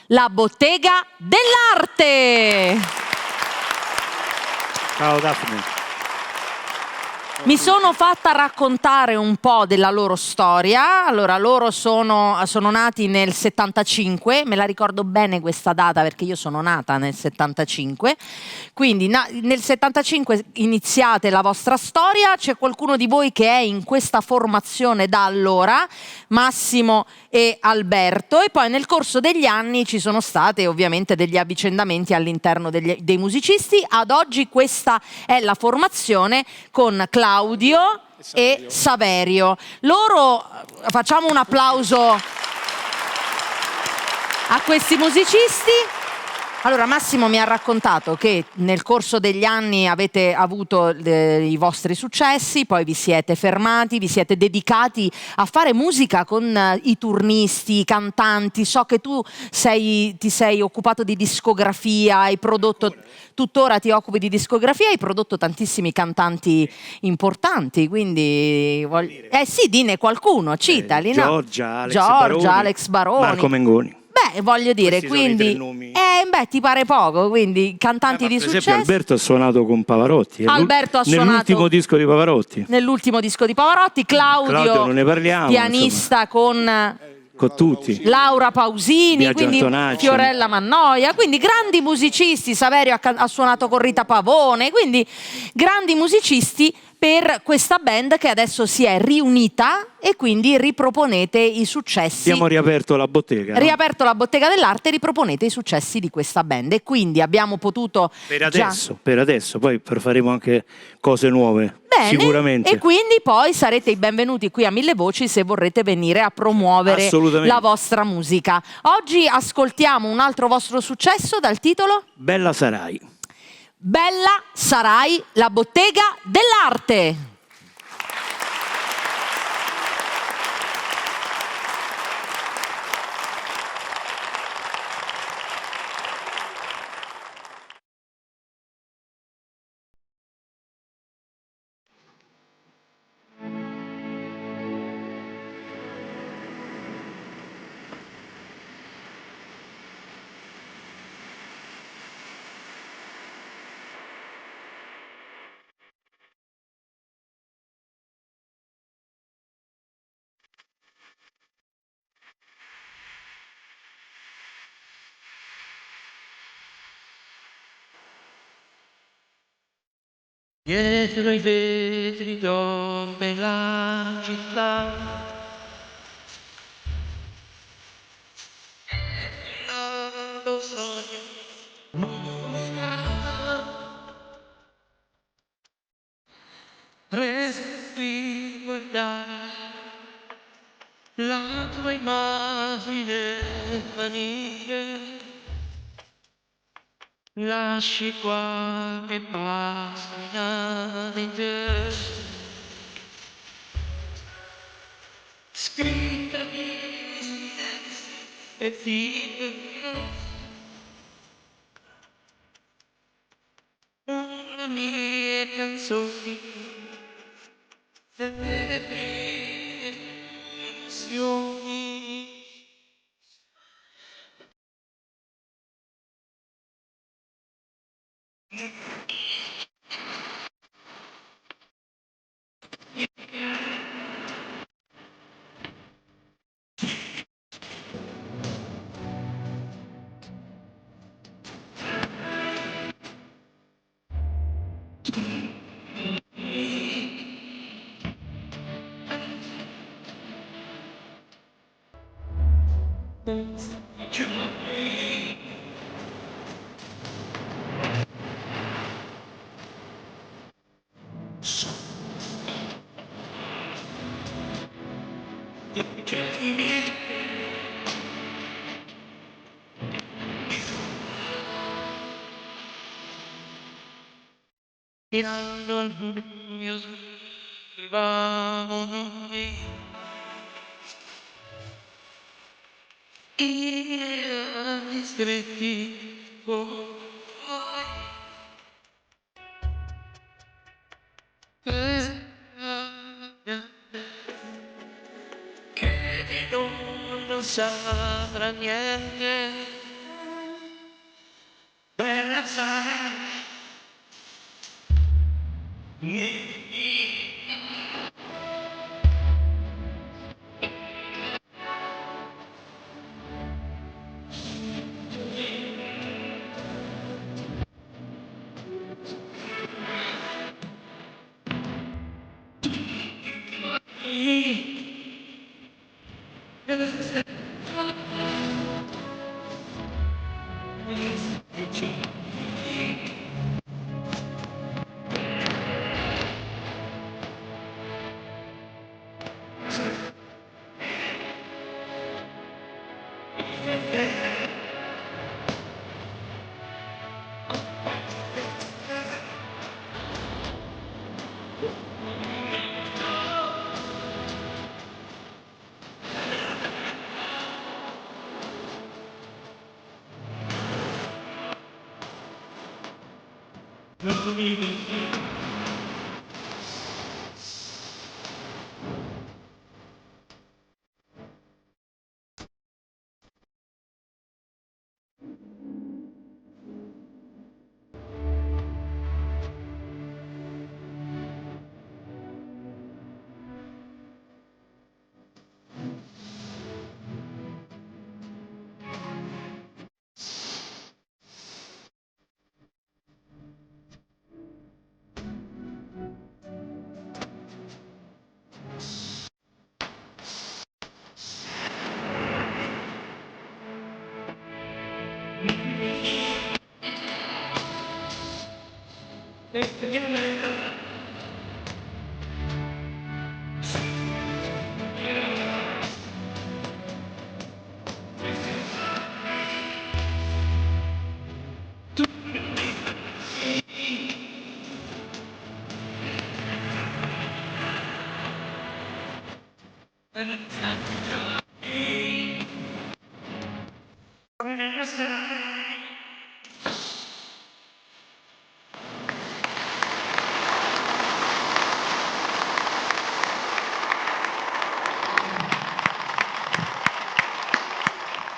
la bottega dell'arte. Ciao Daphne. Mi sono fatta raccontare un po' della loro storia. Allora, loro sono nati nel 75, me la ricordo bene questa data perché io sono nata nel 75, quindi nel 75 iniziate la vostra storia. C'è qualcuno di voi che è in questa formazione da allora, Massimo e Alberto, e poi nel corso degli anni ci sono state ovviamente degli avvicendamenti all'interno dei musicisti. Ad oggi questa è la formazione con Claudio e Saverio. Loro, facciamo un applauso a questi musicisti. Allora, Massimo mi ha raccontato che nel corso degli anni avete avuto i vostri successi, poi vi siete fermati, vi siete dedicati a fare musica con i turnisti, i cantanti. So che tu ti sei occupato di discografia, hai prodotto, tuttora ti occupi di discografia, hai prodotto tantissimi cantanti importanti, quindi... sì, dine qualcuno, citali, no? Giorgia, Alex Baroni, Marco Mengoni. Beh, voglio dire, questi quindi, sono i 3 nomi. beh, ti pare poco, quindi cantanti di successo. Per esempio Alberto ha suonato con Pavarotti. Alberto ha suonato nell'ultimo disco di Pavarotti. Nell'ultimo disco di Pavarotti. Claudio non ne parliamo, pianista insomma, con tutti. Laura Pausini, Biagio quindi Antonacci. Fiorella Mannoia, quindi grandi musicisti. Saverio ha suonato con Rita Pavone, quindi grandi musicisti per questa band che adesso si è riunita e quindi riproponete i successi. Abbiamo riaperto la bottega. No? Riaperto la bottega dell'arte e riproponete i successi di questa band, e quindi abbiamo potuto... Per adesso, poi faremo anche cose nuove. Bene, sicuramente. E quindi poi sarete i benvenuti qui a MilleVoci se vorrete venire a promuovere la vostra musica. Oggi ascoltiamo un altro vostro successo dal titolo? Bella Sarai. Bella Sarai, la bottega dell'arte. Dietro i vetri dorme la città, lo sogno respira la tua immagine vanire. Lasci qualche pagina di te, scritta e fine, le mie canzoni, le mie emozioni. Tirando al mio scrivano i stretti che non saprà niente.